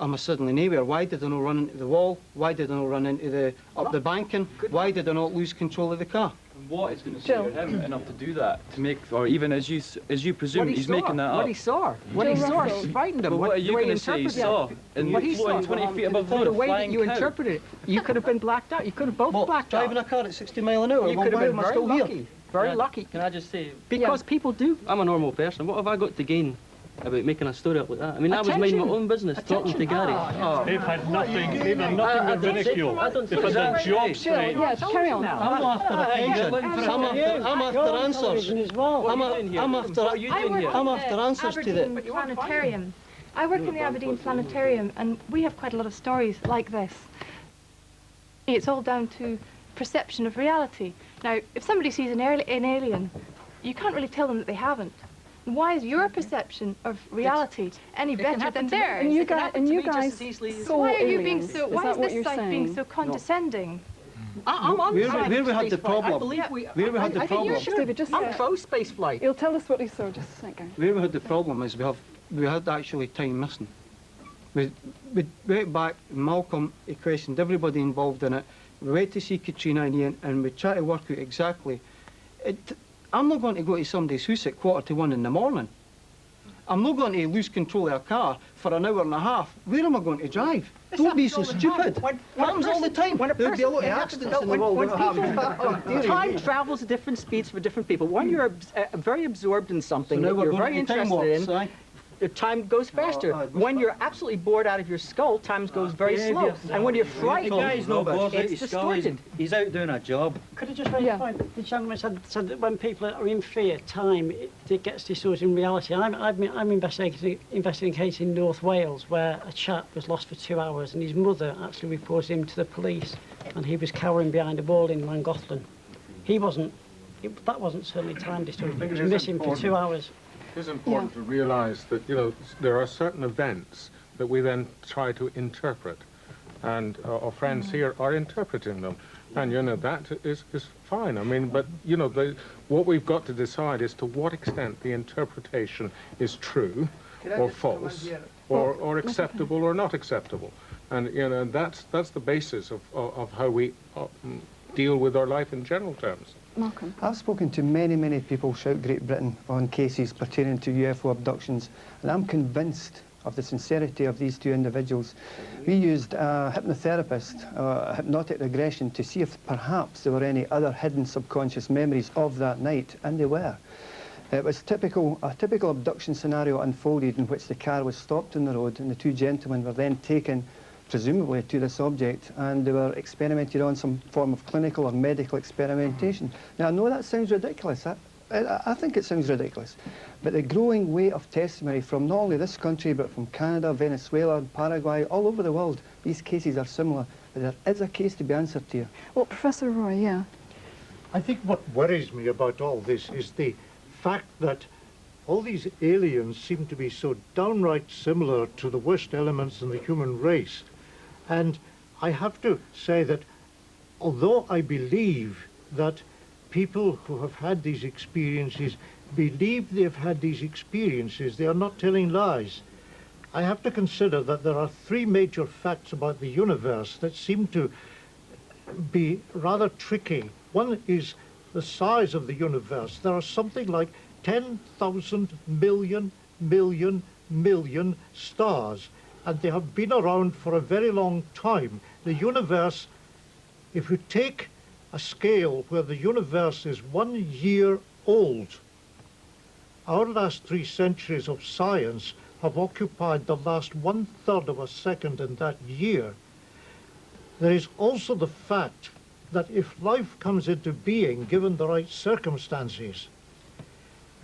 am I suddenly nowhere? Why did I not run into the wall? Why did I not run into the up the banking? Why did I not lose control of the car? What is going to scare him enough to do that? To make, or even as you presume, he's making that up. What he saw. What he saw frightened him. But what are you going to say he saw? And what he saw, 20 feet above the road, the way that flying you cow. interpreted it, you could have been blacked out. You could have both blacked out. Driving a car at 60 miles an hour. You could have been very lucky. Very lucky. Can I just say? Because people do. I'm a normal person. What have I got to gain about making a story up like that? I mean, I was minding my own business, talking to Gary. They've had nothing but ridicule. They've had their jobs straight. Yes, carry on now. I'm after attention. I'm after answers. I'm after answers to that. Aberdeen Planetarium. I work in the Aberdeen Planetarium, and we have quite a lot of stories like this. It's all down to perception of reality. Now, if somebody sees an alien, you can't really tell them that they haven't. Why is your perception of reality any better than theirs? And you guys so why are you being so? Why is this site being so condescending? Where we had the problem? Where we had the problem? I'm pro space flight. You'll tell us what he saw just a second. Where we had the problem is we had actually time missing. We went back, Malcolm, he questioned everybody involved in it. We went to see Katrina and Ian, and we tried to work out exactly. I'm not going to go to somebody's house at 1:45 in the morning. I'm not going to lose control of a car for an hour and a half. Where am I going to drive? Don't be so stupid. Happens all the time. There'll be a lot of accidents in the world. Time travels at different speeds for different people. When you're very absorbed in something that you're very interested in, time goes faster. When you're absolutely bored out of your skull, time goes very slow. And when you're frightened, it's distorted. He's out doing a job. Could I just raise a point? The gentleman said that when people are in fear, time, it gets distorted in reality. I'm investigating a case in North Wales where a chap was lost for 2 hours and his mother actually reported him to the police and he was cowering behind a wall in Llangollen. That wasn't certainly time distorted. He was missing for 2 hours. It is important to realise that, there are certain events that we then try to interpret, and our friends here are interpreting them, and that is fine. I mean, but what we've got to decide is to what extent the interpretation is true or false, or acceptable or not acceptable, and that's the basis of how we deal with our life in general terms. Malcolm. I've spoken to many people throughout Great Britain on cases pertaining to UFO abductions, and I'm convinced of the sincerity of these two individuals. We used a hypnotherapist, hypnotic regression, to see if perhaps there were any other hidden subconscious memories of that night, and they were. It was a typical abduction scenario unfolded in which the car was stopped on the road and the two gentlemen were then taken presumably to this object, and they were experimented on some form of clinical or medical experimentation. Now, I know that sounds ridiculous. I think it sounds ridiculous. But the growing weight of testimony from not only this country, but from Canada, Venezuela, Paraguay, all over the world, these cases are similar. But there is a case to be answered here. Well, Professor Roy, yeah. I think what worries me about all this is the fact that all these aliens seem to be so downright similar to the worst elements in the human race. And I have to say that although I believe that people who have had these experiences believe they've had these experiences, they are not telling lies. I have to consider that there are three major facts about the universe that seem to be rather tricky. One is the size of the universe. There are something like 10,000 million stars, and they have been around for a very long time. The universe, if you take a scale where the universe is 1 year old, our last 3 centuries of science have occupied the last 1/3 of a second in that year. There is also the fact that if life comes into being, given the right circumstances,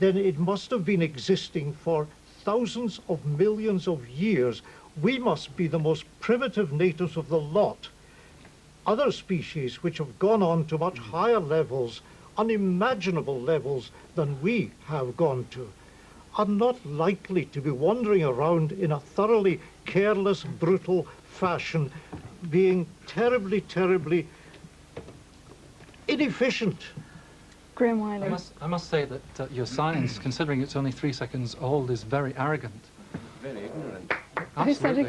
then it must have been existing for thousands of millions of years. We must be the most primitive natives of the lot. Other species which have gone on to much higher levels, unimaginable levels than we have gone to, are not likely to be wandering around in a thoroughly careless, brutal fashion, being terribly inefficient. Graham Wiley. I must say that your science, considering it's only 3 seconds old, is very arrogant. Very ignorant. Who said